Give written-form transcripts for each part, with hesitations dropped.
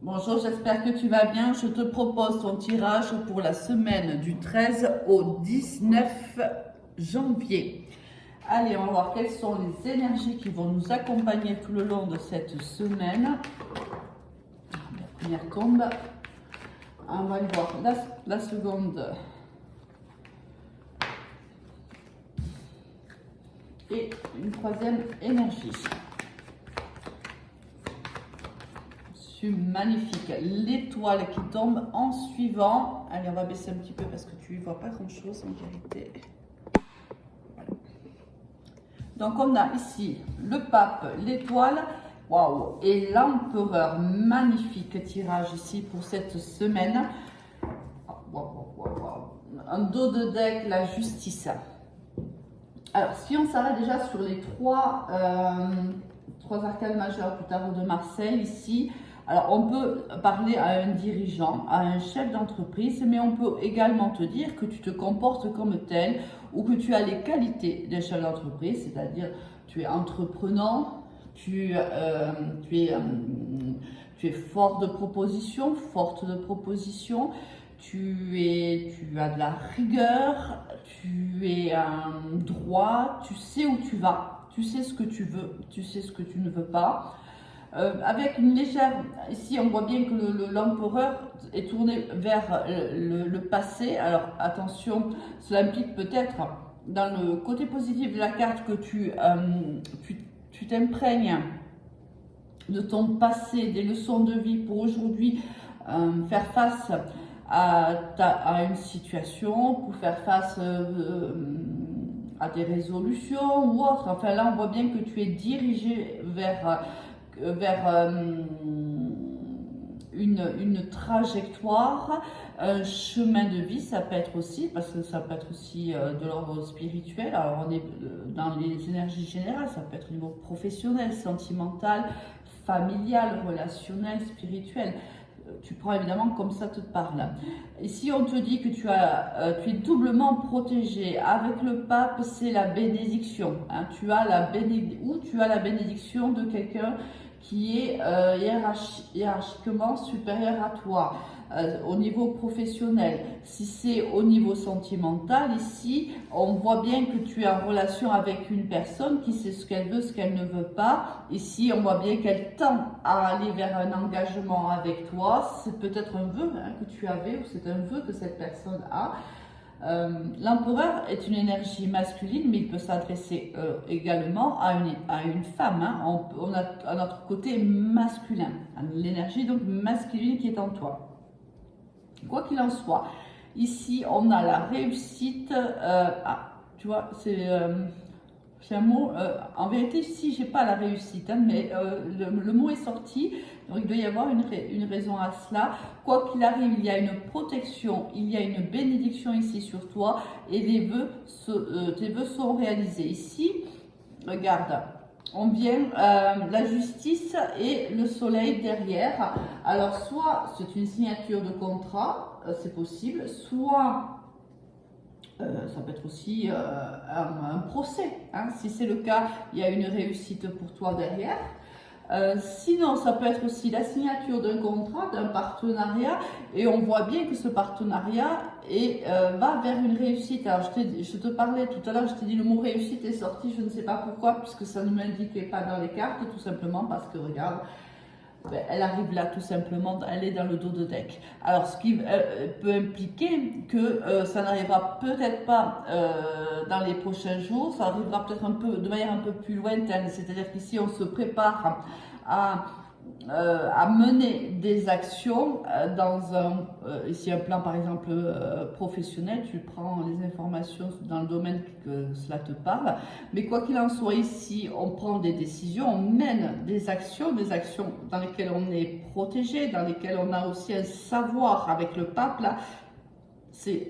Bonjour, j'espère que tu vas bien. Je te propose ton tirage pour la semaine du 13 au 19 janvier. Allez, on va voir quelles sont les énergies qui vont nous accompagner tout le long de cette semaine. La première tombe. On va aller voir la seconde. Et une troisième énergie. Magnifique, l'étoile qui tombe en suivant. Allez, on va baisser un petit peu parce que tu ne vois pas grand chose en vérité. Voilà. Donc on a ici le pape, l'étoile, waouh, et l'empereur. Magnifique tirage ici pour cette semaine. Un dos de deck, la justice. Alors si on s'arrête déjà sur les trois arcanes majeures du tarot de Marseille ici. Alors, on peut parler à un dirigeant, à un chef d'entreprise, mais on peut également te dire que tu te comportes comme tel ou que tu as les qualités d'un chef d'entreprise, c'est-à-dire tu es entreprenant, tu es fort de proposition, forte de proposition, tu as de la rigueur, tu es droit, tu sais où tu vas, tu sais ce que tu veux, tu sais ce que tu ne veux pas. Avec une légère, ici on voit bien que l'empereur est tourné vers le passé. Alors attention, cela implique peut-être dans le côté positif de la carte que tu t'imprègnes de ton passé, des leçons de vie pour aujourd'hui faire face à une situation, pour faire face à des résolutions ou autre. Enfin là on voit bien que tu es dirigé vers une trajectoire, un chemin de vie, ça peut être aussi, parce que ça peut être aussi de l'ordre spirituel. Alors on est dans les énergies générales, ça peut être au niveau professionnel, sentimental, familial, relationnel, spirituel. Tu prends évidemment comme ça te parle. Et si on te dit que tu es doublement protégé, avec le pape, c'est la bénédiction. Hein. Tu as la bénédiction de quelqu'un qui est hiérarchiquement supérieur à toi. Au niveau professionnel, si c'est au niveau sentimental, ici, on voit bien que tu es en relation avec une personne qui sait ce qu'elle veut, ce qu'elle ne veut pas. Ici, on voit bien qu'elle tend à aller vers un engagement avec toi. C'est peut-être un vœu que tu avais ou c'est un vœu que cette personne a. L'empereur est une énergie masculine, mais il peut s'adresser également à une femme. Hein. On a à notre côté masculin, l'énergie donc masculine qui est en toi. Quoi qu'il en soit, ici on a la réussite. Tu vois, c'est un mot. En vérité, ici j'ai pas la réussite, hein, mais le mot est sorti. Donc il doit y avoir une raison à cela. Quoi qu'il arrive, il y a une protection, il y a une bénédiction ici sur toi et tes vœux sont réalisés. Ici, regarde. On vient la justice et le soleil derrière. Alors, soit c'est une signature de contrat, c'est possible, soit ça peut être aussi un procès. Hein. Si c'est le cas, il y a une réussite pour toi derrière. Sinon, ça peut être aussi la signature d'un contrat, d'un partenariat, et on voit bien que ce partenariat va vers une réussite. Alors, je te parlais tout à l'heure, je t'ai dit le mot réussite est sorti, je ne sais pas pourquoi, puisque ça ne m'indiquait pas dans les cartes, tout simplement parce que, regarde, elle arrive là tout simplement, elle est dans le dos de deck. Alors ce qui peut impliquer que ça n'arrivera peut-être pas dans les prochains jours, ça arrivera peut-être de manière un peu plus lointaine, c'est-à-dire qu'ici on se prépare à mener des actions dans ici un plan par exemple professionnel, tu prends les informations dans le domaine que cela te parle, mais quoi qu'il en soit ici, on prend des décisions, on mène des actions dans lesquelles on est protégé, dans lesquelles on a aussi un savoir avec le pape là,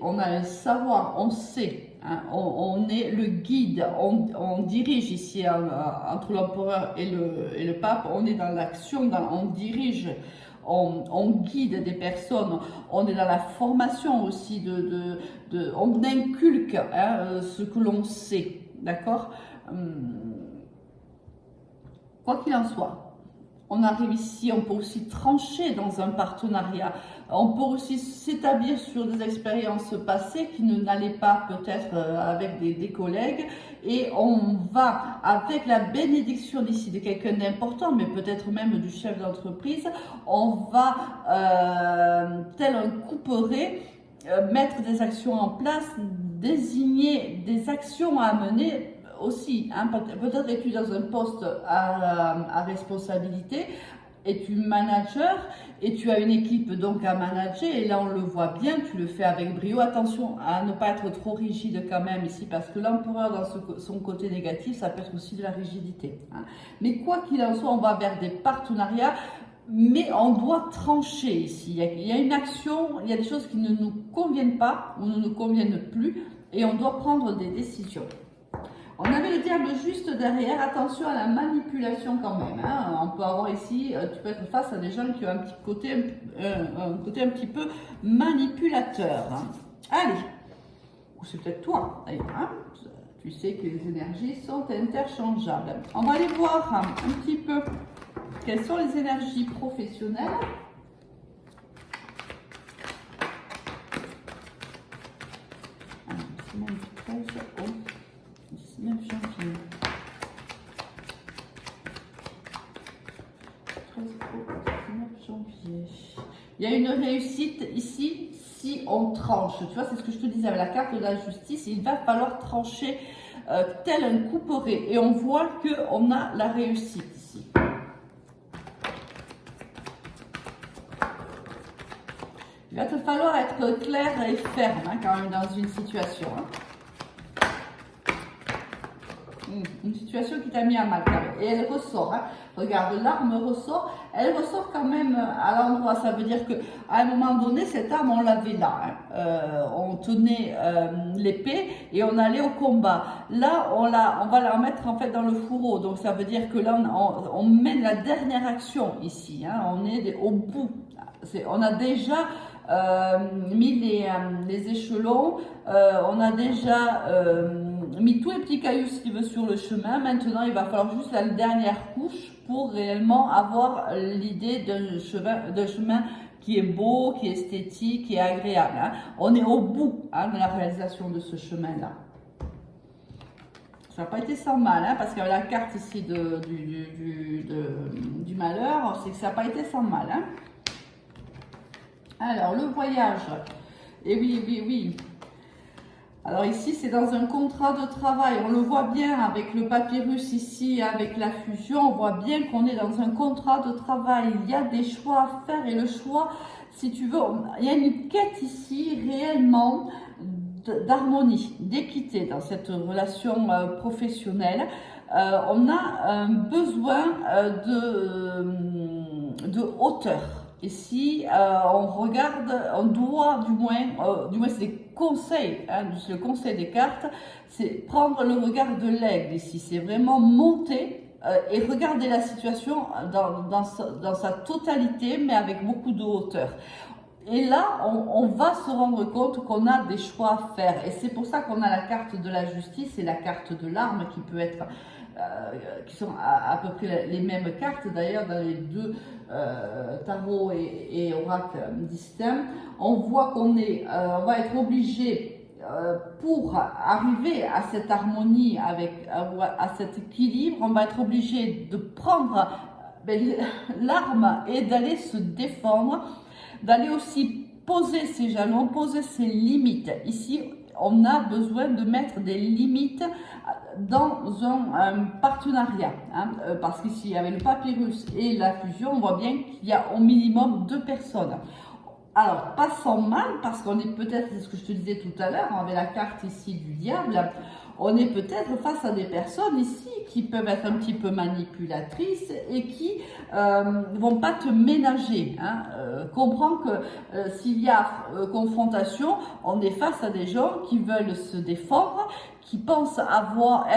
on a un savoir, on sait. Hein, on est le guide, on dirige ici entre l'empereur et le pape, on est dans l'action, on dirige, on guide des personnes, on est dans la formation aussi, on inculque ce que l'on sait, d'accord. Quoi qu'il en soit, on arrive ici, on peut aussi trancher dans un partenariat. On peut aussi s'établir sur des expériences passées qui n'allaient pas peut-être avec des collègues. Et on va, avec la bénédiction d'ici de quelqu'un d'important, mais peut-être même du chef d'entreprise, on va, tel un couperet, mettre des actions en place, désigner des actions à mener aussi, hein, peut-être es-tu dans un poste à responsabilité, es-tu manager et tu as une équipe donc à manager, et là on le voit bien, tu le fais avec brio. Attention à ne pas être trop rigide quand même ici, parce que l'empereur dans son côté négatif, ça peut être aussi de la rigidité, hein. Mais quoi qu'il en soit, on va vers des partenariats, mais on doit trancher ici. Il y a une action, il y a des choses qui ne nous conviennent pas ou ne nous conviennent plus, et on doit prendre des décisions. On avait le diable juste derrière, attention à la manipulation quand même, hein. On peut avoir ici, tu peux être face à des gens qui ont un petit côté, un petit peu manipulateur, hein. Allez, ou c'est peut-être toi d'ailleurs, hein. Tu sais que les énergies sont interchangeables. On va aller voir un petit peu quelles sont les énergies professionnelles. Semaine 13 au 19 janvier. 13 au 19 janvier. Il y a une réussite ici si on tranche. Tu vois, c'est ce que je te disais avec la carte de la justice. Il va falloir trancher tel un couperet. Et on voit qu'on a la réussite ici. Il va te falloir être clair et ferme, hein, quand même dans une situation, hein. Une situation qui t'a mis à mal quand même. Et elle ressort, hein. Regarde, l'arme ressort, elle ressort quand même à l'endroit. Ça veut dire qu'à un moment donné, cette arme, on l'avait là, hein. On tenait l'épée et on allait au combat. Là, on va la mettre en fait dans le fourreau. Donc ça veut dire que là, on mène la dernière action ici, hein. On est au bout. On a déjà mis les échelons, on a déjà mis tous les petits cailloux qui veut sur le chemin. Maintenant, il va falloir juste la dernière couche pour réellement avoir l'idée d'un chemin qui est beau, qui est esthétique, qui est agréable, hein. On est au bout, hein, de la réalisation de ce chemin-là. Ça n'a pas été sans mal, hein, parce qu'il y avait la carte ici du malheur, c'est que ça n'a pas été sans mal, hein. Alors, le voyage. Et oui, oui, oui. Alors ici, c'est dans un contrat de travail. On le voit bien avec le papyrus ici, avec la fusion. On voit bien qu'on est dans un contrat de travail. Il y a des choix à faire. Et le choix, si tu veux, il y a une quête ici réellement d'harmonie, d'équité dans cette relation professionnelle. On a besoin de hauteur. Et si on regarde, on doit du moins c'est des conseils, hein, le conseil des cartes, c'est prendre le regard de l'aigle ici, c'est vraiment monter et regarder la situation dans sa totalité, mais avec beaucoup de hauteur. Et là, on va se rendre compte qu'on a des choix à faire. Et c'est pour ça qu'on a la carte de la justice et la carte de l'arme qui peut être, qui sont à peu près les mêmes cartes d'ailleurs dans les deux tarots et oracles distincts. On voit qu'on on va être obligé pour arriver à cette harmonie, à cet équilibre, on va être obligé de prendre l'arme et d'aller se défendre, d'aller aussi poser ses jalons, poser ses limites. Ici, on a besoin de mettre des limites dans un partenariat, hein, parce qu'ici, avec le papyrus et la fusion, on voit bien qu'il y a au minimum 2 personnes. Alors, pas sans mal, parce qu'on est peut-être, c'est ce que je te disais tout à l'heure, on avait la carte ici du diable, on est peut-être face à des personnes ici qui peuvent être un petit peu manipulatrices et qui vont pas te ménager, hein. Comprends que s'il y a confrontation, on est face à des gens qui veulent se défendre, qui pensent avoir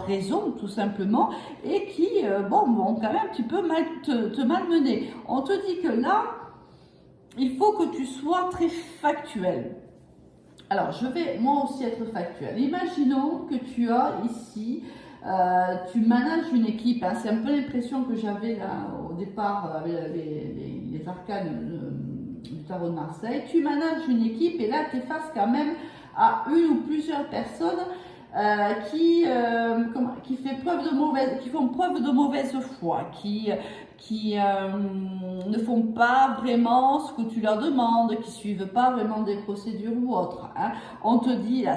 raison tout simplement, et qui vont quand même un petit peu te malmener. On te dit que là, il faut que tu sois très factuel. Alors, je vais moi aussi être factuel. Imaginons que tu as ici Tu manages une équipe, hein, c'est un peu l'impression que j'avais là au départ avec les arcanes du tarot de Marseille. Tu manages une équipe et là tu es face quand même à une ou plusieurs personnes qui font preuve de mauvaise foi, qui ne font pas vraiment ce que tu leur demandes, qui suivent pas vraiment des procédures ou autres. Hein. On te dit là,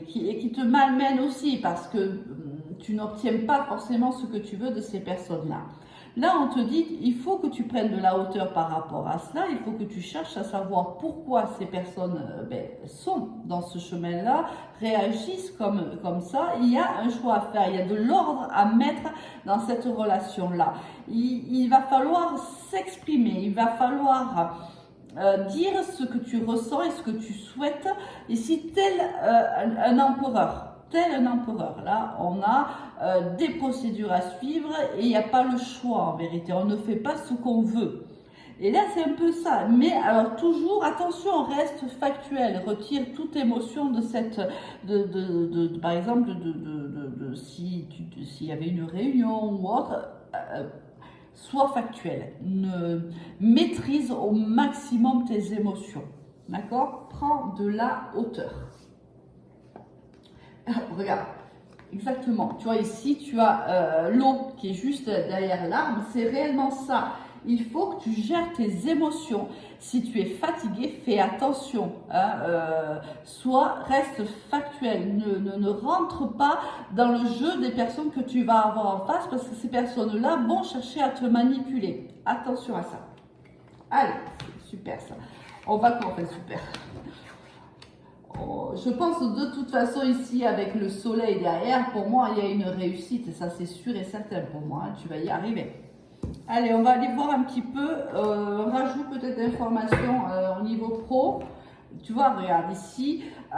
qui te malmènent aussi parce que tu n'obtiens pas forcément ce que tu veux de ces personnes-là. Là, on te dit, il faut que tu prennes de la hauteur par rapport à cela, il faut que tu cherches à savoir pourquoi ces personnes sont dans ce chemin-là, réagissent comme ça. Il y a un choix à faire, il y a de l'ordre à mettre dans cette relation-là. Il va falloir s'exprimer, il va falloir dire ce que tu ressens et ce que tu souhaites, ici tel un empereur. Tel un empereur. Là, on a des procédures à suivre et il n'y a pas le choix en vérité. On ne fait pas ce qu'on veut. Et là, c'est un peu ça. Mais alors, toujours, attention, reste factuel. Retire toute émotion de cette, par exemple, s'il y avait une réunion ou autre, sois factuel. Maîtrise au maximum tes émotions. D'accord? Prends de la hauteur. Regarde, exactement. Tu vois ici, tu as l'eau qui est juste derrière l'arbre. C'est réellement ça. Il faut que tu gères tes émotions. Si tu es fatigué, fais attention. Hein, reste factuel. Ne rentre pas dans le jeu des personnes que tu vas avoir en face parce que ces personnes-là vont chercher à te manipuler. Attention à ça. Allez, super ça. On va commencer, super. Je pense de toute façon ici avec le soleil derrière, pour moi il y a une réussite et ça c'est sûr et certain pour moi, hein, tu vas y arriver. Allez, on va aller voir un petit peu, on rajoute peut-être d'informations au niveau pro. Tu vois, regarde ici, on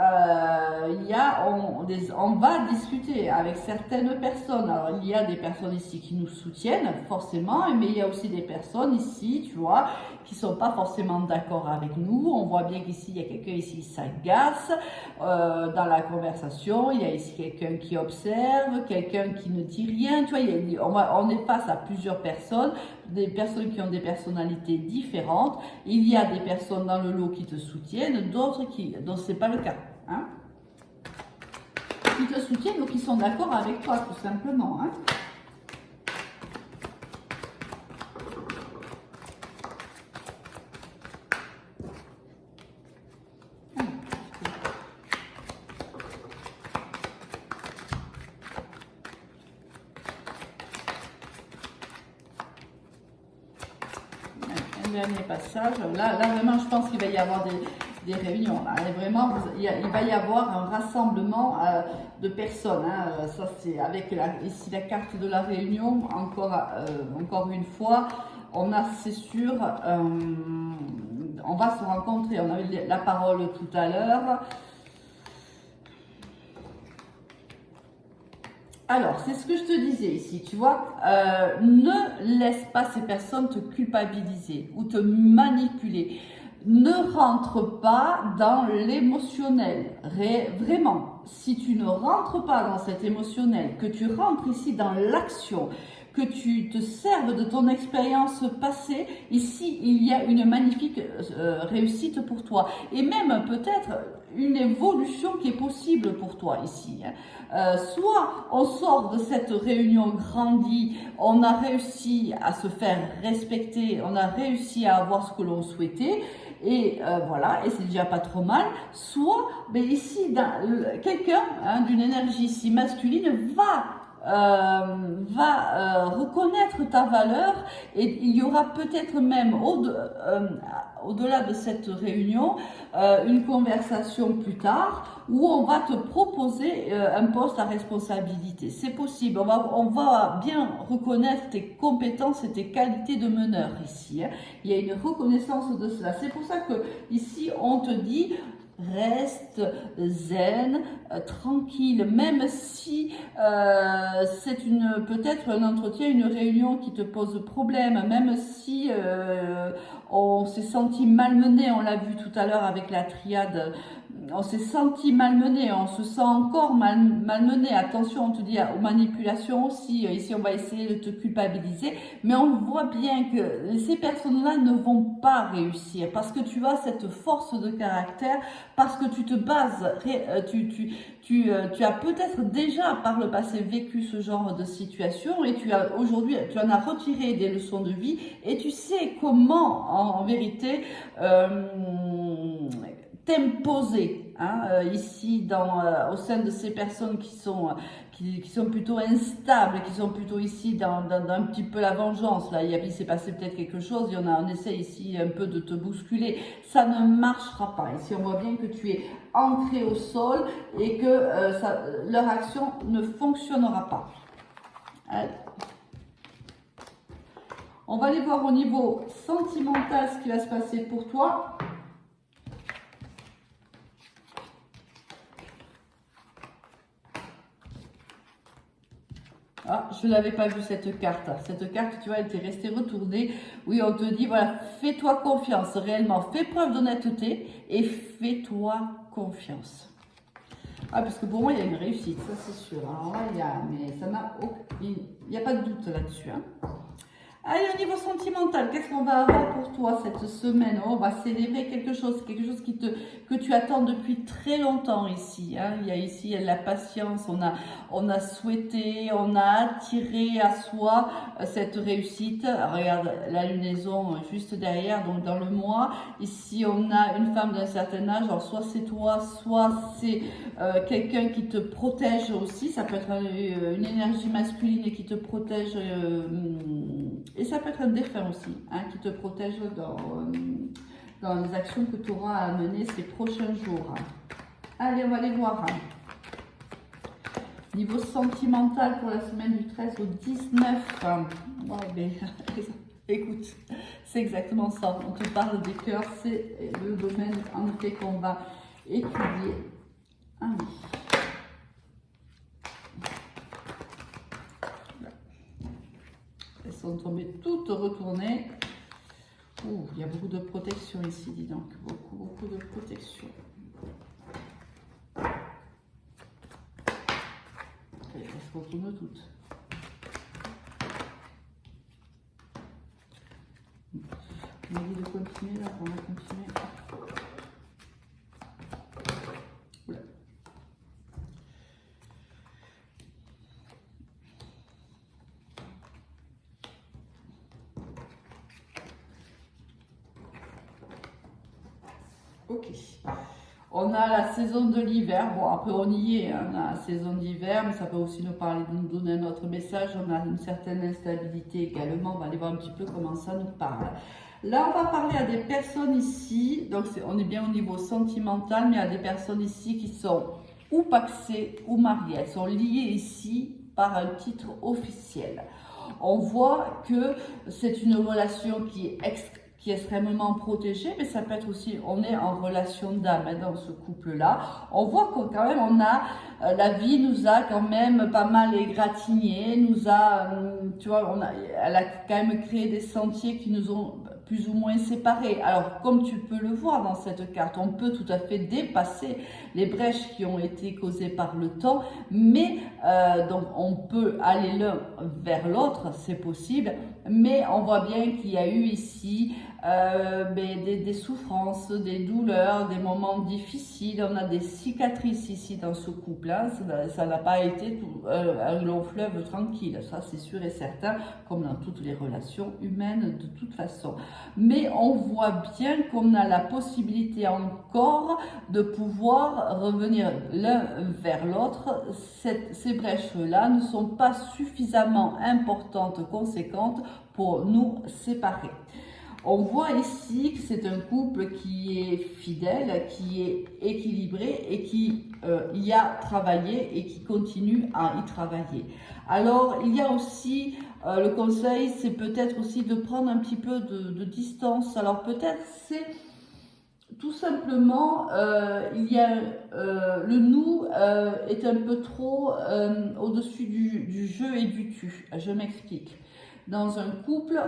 va discuter avec certaines personnes. Alors, il y a des personnes ici qui nous soutiennent, forcément, mais il y a aussi des personnes ici, tu vois, qui ne sont pas forcément d'accord avec nous. On voit bien qu'ici, il y a quelqu'un ici qui s'agace dans la conversation. Il y a ici quelqu'un qui observe, quelqu'un qui ne dit rien. Tu vois, on est face à plusieurs personnes, des personnes qui ont des personnalités différentes. Il y a des personnes dans le lot qui te soutiennent, d'autres dont ce n'est pas le cas. Hein, qui te soutiennent ou qui sont d'accord avec toi, tout simplement. Hein. Dernier passage, là vraiment je pense qu'il va y avoir des réunions là. Et vraiment il va y avoir un rassemblement de personnes, hein. Ça c'est avec ici la carte de la réunion, encore une fois on a, c'est sûr, on va se rencontrer, on avait la parole tout à l'heure. Alors, c'est ce que je te disais ici, tu vois, ne laisse pas ces personnes te culpabiliser ou te manipuler. Ne rentre pas dans l'émotionnel, vraiment. Si tu ne rentres pas dans cet émotionnel, que tu rentres ici dans l'action, que tu te serves de ton expérience passée, ici il y a une magnifique réussite pour toi et même peut-être une évolution qui est possible pour toi ici. Soit on sort de cette réunion grandie, on a réussi à se faire respecter, on a réussi à avoir ce que l'on souhaitait, et voilà, et c'est déjà pas trop mal. Soit, ben ici, quelqu'un d'une énergie ici masculine va reconnaître ta valeur, et il y aura peut-être même au-delà de cette réunion une conversation plus tard où on va te proposer un poste à responsabilité. C'est possible, on va bien reconnaître tes compétences et tes qualités de meneur ici. Hein. Il y a une reconnaissance de cela. C'est pour ça que ici on te dit reste zen, tranquille, même si c'est peut-être un entretien, une réunion qui te pose problème, même si on s'est senti malmené, on l'a vu tout à l'heure avec la triade on s'est senti malmené, on se sent encore malmené. Attention, on te dit aux manipulations aussi. Ici, on va essayer de te culpabiliser, mais on voit bien que ces personnes-là ne vont pas réussir parce que tu as cette force de caractère, parce que tu te bases, tu as peut-être déjà par le passé vécu ce genre de situation et aujourd'hui, tu en as retiré des leçons de vie et tu sais comment, en vérité, t'imposer ici au sein de ces personnes qui sont plutôt instables, qui sont plutôt ici dans un petit peu la vengeance. Là, il s'est passé peut-être quelque chose, on essaie ici un peu de te bousculer. Ça ne marchera pas. Ici, on voit bien que tu es ancré au sol et que leur action ne fonctionnera pas. Allez. On va aller voir au niveau sentimental ce qui va se passer pour toi. Ah, je ne l'avais pas vu cette carte. Cette carte, tu vois, elle était restée retournée. Oui, on te dit, voilà, fais-toi confiance réellement. Fais preuve d'honnêteté et fais-toi confiance. Ah, parce que pour moi, il y a une réussite, ça c'est sûr. Alors là, mais ça n'a il n'y a pas de doute là-dessus. Allez, au niveau sentimental, qu'est-ce qu'on va avoir pour toi cette semaine? On va célébrer quelque chose que tu attends depuis très longtemps ici. Il y a ici la patience, on a souhaité, on a attiré à soi cette réussite. Regarde la lunaison juste derrière, donc dans le mois. Ici, on a une femme d'un certain âge, alors soit c'est toi, soit c'est quelqu'un qui te protège aussi. Ça peut être une énergie masculine et qui te protège. Et ça peut être un défunt aussi, qui te protège dans les actions que tu auras à mener ces prochains jours. Allez, on va aller voir. Niveau sentimental pour la semaine du 13 au 19. Oh, ben, écoute, c'est exactement ça. On te parle des cœurs, c'est le domaine en effet qu'on va étudier. Allez. Elles sont tombées toutes retournées. Ouh, il y a beaucoup de protection ici, dis donc. Beaucoup de protection. Elles se retournent toutes. On a dit de continuer là, on va continuer. Oula. Ok. On a la saison de l'hiver. Bon, après, on y est. On a la saison d'hiver, mais ça peut aussi nous parler, de nous donner un autre message. On a une certaine instabilité également. On va aller voir un petit peu comment ça nous parle. Là, on va parler à des personnes ici. Donc, on est bien au niveau sentimental, mais il y a des personnes ici qui sont ou paxées ou mariées. Elles sont liées ici par un titre officiel. On voit que c'est une relation qui est extrêmement protégée, mais ça peut être aussi, on est en relation d'âme dans ce couple-là. On voit que quand même, la vie nous a quand même pas mal égratigné, tu vois, elle a quand même créé des sentiers qui nous ont plus ou moins séparés. Alors, comme tu peux le voir dans cette carte, on peut tout à fait dépasser les brèches qui ont été causées par le temps, mais donc on peut aller l'un vers l'autre, c'est possible, mais on voit bien qu'il y a eu ici des souffrances, des douleurs, des moments difficiles. On a des cicatrices ici dans ce couple. Ça n'a pas été un long fleuve tranquille, ça c'est sûr et certain, comme dans toutes les relations humaines de toute façon. Mais on voit bien qu'on a la possibilité encore de pouvoir revenir l'un vers l'autre. Ces brèches-là ne sont pas suffisamment importantes, conséquentes pour nous séparer. On voit ici que c'est un couple qui est fidèle, qui est équilibré et qui y a travaillé et qui continue à y travailler. Alors, il y a aussi, le conseil, c'est peut-être aussi de prendre un petit peu de distance. Alors, peut-être c'est tout simplement, le nous est un peu trop au-dessus du je et du tu. Je m'explique. Dans un couple,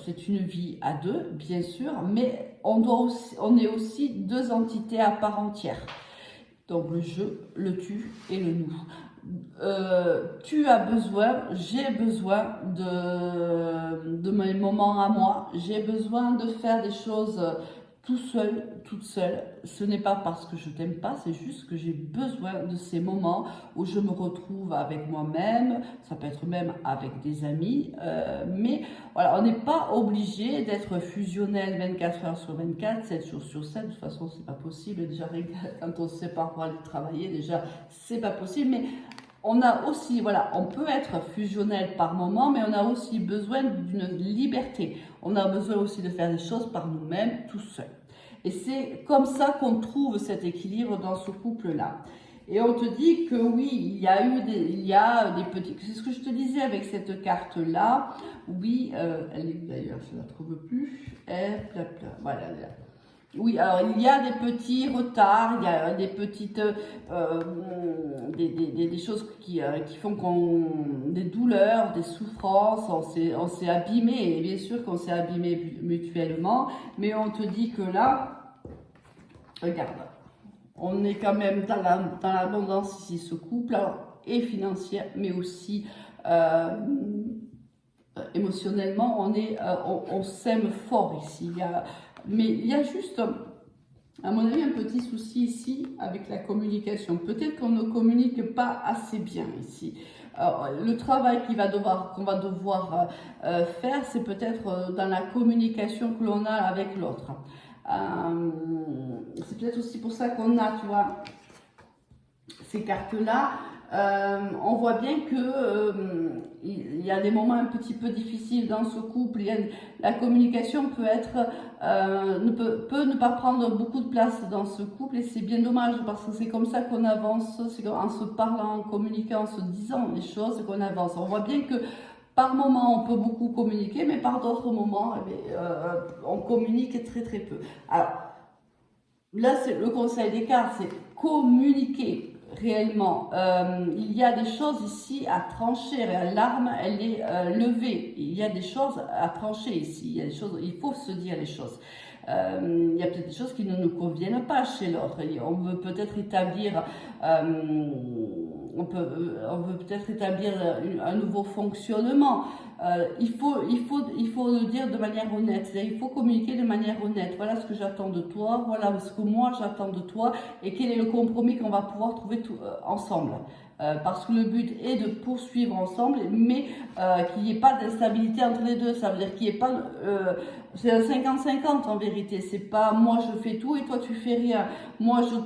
c'est une vie à deux, bien sûr, mais on est aussi deux entités à part entière. Donc le je, le tu et le nous. Tu as besoin, j'ai besoin de mes moments à moi, j'ai besoin de faire des choses tout seul, toute seule. Ce n'est pas parce que je t'aime pas, c'est juste que j'ai besoin de ces moments où je me retrouve avec moi-même, ça peut être même avec des amis, mais voilà, on n'est pas obligé d'être fusionnel 24 heures sur 24, 7 jours sur 7, de toute façon c'est pas possible, déjà quand on se sépare pour aller travailler, déjà c'est pas possible, mais on a aussi, voilà, on peut être fusionnel par moment, mais on a aussi besoin d'une liberté. On a besoin aussi de faire des choses par nous-mêmes, tout seul. Et c'est comme ça qu'on trouve cet équilibre dans ce couple-là. Et on te dit que oui, il y a des petits... C'est ce que je te disais avec cette carte-là. Oui, elle est d'ailleurs, je ne la trouve plus. Voilà, là. Oui, alors il y a des petits retards, il y a des petites des choses qui font des douleurs, des souffrances, on s'est abîmé, et bien sûr qu'on s'est abîmé mutuellement, mais on te dit que là, regarde, on est quand même dans l'abondance ici, ce couple, alors, et financière, mais aussi émotionnellement, on s'aime fort ici. Mais il y a juste, à mon avis, un petit souci ici avec la communication. Peut-être qu'on ne communique pas assez bien ici. Le travail qu'on va devoir faire, c'est peut-être dans la communication que l'on a avec l'autre. C'est peut-être aussi pour ça qu'on a, tu vois, ces cartes-là. On voit bien que il y a des moments un petit peu difficiles dans ce couple. La communication peut ne pas prendre beaucoup de place dans ce couple, et c'est bien dommage parce que c'est comme ça qu'on avance, c'est en se parlant, en communiquant, en se disant les choses qu'on avance. On voit bien que par moments on peut beaucoup communiquer, mais par d'autres moments on communique très très peu. Alors là, c'est le conseil des cartes, c'est communiquer. Réellement, il y a des choses ici à trancher. L'arme, elle est levée. Il y a des choses à trancher ici. Il y a des choses, il faut se dire les choses. Il y a peut-être des choses qui ne nous conviennent pas chez l'autre. On veut peut-être établir, on veut peut-être établir un nouveau fonctionnement. Il faut le dire de manière honnête. Il faut communiquer de manière honnête. Voilà ce que j'attends de toi. Voilà ce que moi j'attends de toi. Et quel est le compromis qu'on va pouvoir trouver ensemble. Parce que le but est de poursuivre ensemble, mais qu'il n'y ait pas d'instabilité entre les deux. Ça veut dire qu'il n'y ait pas... c'est un 50-50 en vérité. C'est pas moi je fais tout et toi tu fais rien. Moi je